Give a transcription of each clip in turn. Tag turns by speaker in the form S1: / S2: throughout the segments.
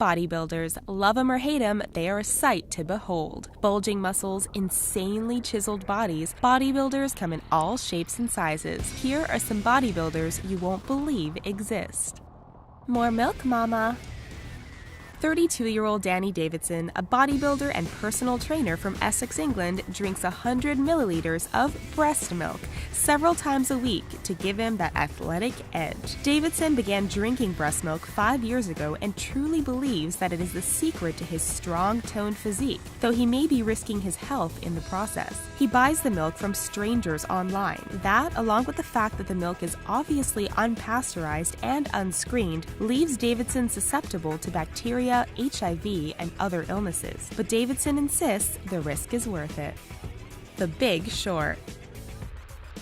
S1: Bodybuilders, love 'em or hate 'em, they are a sight to behold. Bulging muscles, insanely chiseled bodies, bodybuilders come in all shapes and sizes. Here are some bodybuilders you won't believe exist. More milk, mama. 32-year-old Danny Davidson, a bodybuilder and personal trainer from Essex, England, drinks 100 milliliters of breast milk several times a week to give him that athletic edge. Davidson began drinking breast milk 5 years ago and truly believes that it is the secret to his strong, toned physique, though he may be risking his health in the process. He buys the milk from strangers online. That, along with the fact that the milk is obviously unpasteurized and unscreened, leaves Davidson susceptible to bacteria, HIV, and other illnesses. But Davidson insists the risk is worth it. The Big Short.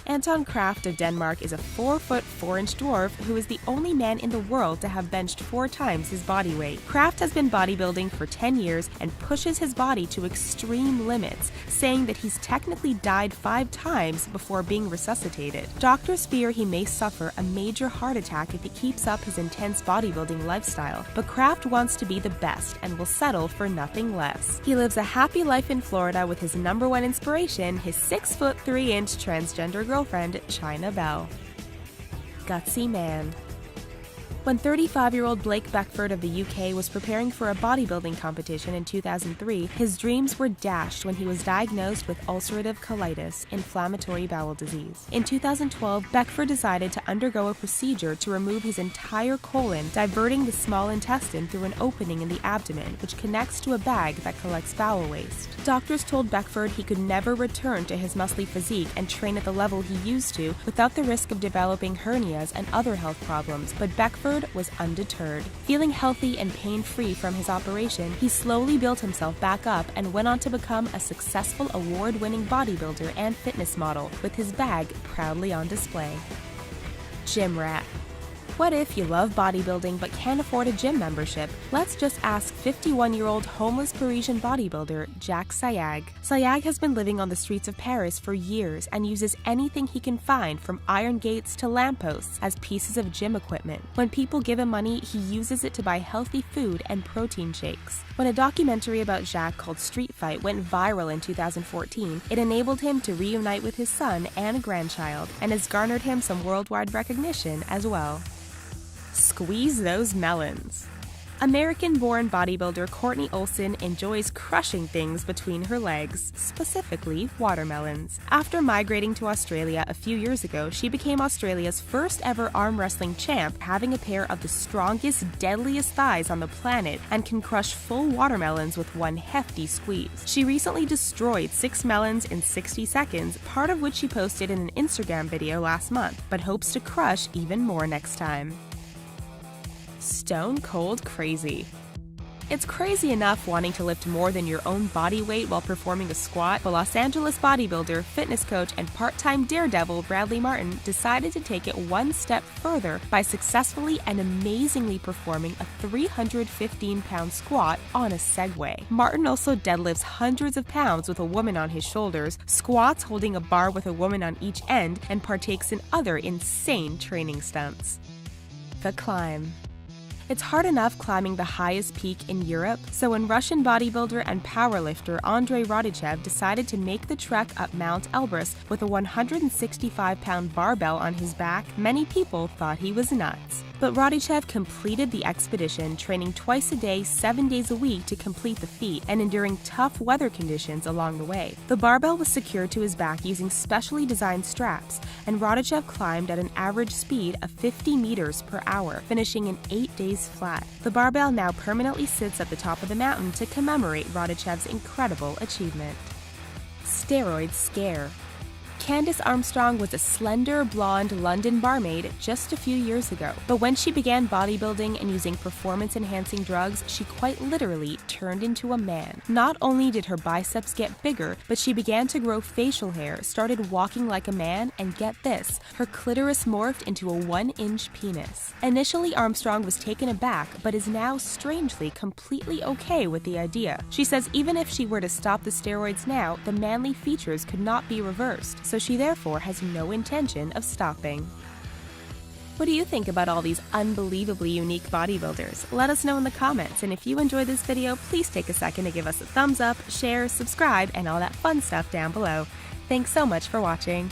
S1: Anton Kraft of Denmark is a 4-foot 4-inch dwarf who is the only man in the world to have benched 4 times his body weight. Kraft has been bodybuilding for 10 years and pushes his body to extreme limits, saying that he's technically died 5 times before being resuscitated. Doctors fear he may suffer a major heart attack if he keeps up his intense bodybuilding lifestyle, but Kraft wants to be the best and will settle for nothing less. He lives a happy life in Florida with his #1 inspiration, his 6-foot 3-inch transgender girlfriend, China Bell. Gutsy man. When 35-year-old Blake Beckford of the UK was preparing for a bodybuilding competition in 2003, his dreams were dashed when he was diagnosed with ulcerative colitis, inflammatory bowel disease. In 2012, Beckford decided to undergo a procedure to remove his entire colon, diverting the small intestine through an opening in the abdomen, which connects to a bag that collects bowel waste. Doctors told Beckford he could never return to his muscly physique and train at the level he used to without the risk of developing hernias and other health problems, but Beckford was undeterred. Feeling healthy and pain-free from his operation, he slowly built himself back up and went on to become a successful award-winning bodybuilder and fitness model, with his bag proudly on display. Gym rat. What if you love bodybuilding but can't afford a gym membership? Let's just ask 51-year-old homeless Parisian bodybuilder Jacques Sayag. Sayag has been living on the streets of Paris for years and uses anything he can find, from iron gates to lampposts, as pieces of gym equipment. When people give him money, he uses it to buy healthy food and protein shakes. When a documentary about Jacques called Street Fight went viral in 2014, it enabled him to reunite with his son and grandchild, and has garnered him some worldwide recognition as well. Squeeze those melons. American-born bodybuilder Courtney Olson enjoys crushing things between her legs, specifically watermelons. After migrating to Australia a few years ago, she became Australia's first ever arm wrestling champ, having a pair of the strongest, deadliest thighs on the planet and can crush full watermelons with one hefty squeeze. She recently destroyed 6 melons in 60 seconds, part of which she posted in an Instagram video last month, but hopes to crush even more next time. Stone cold crazy. It's crazy enough wanting to lift more than your own body weight while performing a squat, but Los Angeles bodybuilder, fitness coach, and part-time daredevil Bradley Martin decided to take it one step further by successfully and amazingly performing a 315-pound squat on a Segway. Martin also deadlifts hundreds of pounds with a woman on his shoulders, squats holding a bar with a woman on each end, and partakes in other insane training stunts. The climb. It's hard enough climbing the highest peak in Europe, so when Russian bodybuilder and powerlifter Andrei Rodichev decided to make the trek up Mount Elbrus with a 165-pound barbell on his back, many people thought he was nuts. But Rodichev completed the expedition, training twice a day, 7 days a week to complete the feat, and enduring tough weather conditions along the way. The barbell was secured to his back using specially designed straps, and Rodichev climbed at an average speed of 50 meters per hour, finishing in 8 days flat. The barbell now permanently sits at the top of the mountain to commemorate Rodichev's incredible achievement. Steroid scare. Candace Armstrong was a slender, blonde London barmaid just a few years ago. But when she began bodybuilding and using performance-enhancing drugs, she quite literally turned into a man. Not only did her biceps get bigger, but she began to grow facial hair, started walking like a man, and get this, her clitoris morphed into a 1-inch penis. Initially, Armstrong was taken aback, but is now strangely completely okay with the idea. She says even if she were to stop the steroids now, the manly features could not be reversed, so she therefore has no intention of stopping. What do you think about all these unbelievably unique bodybuilders? Let us know in the comments, and if you enjoyed this video, please take a second to give us a thumbs up, share, subscribe, and all that fun stuff down below. Thanks so much for watching.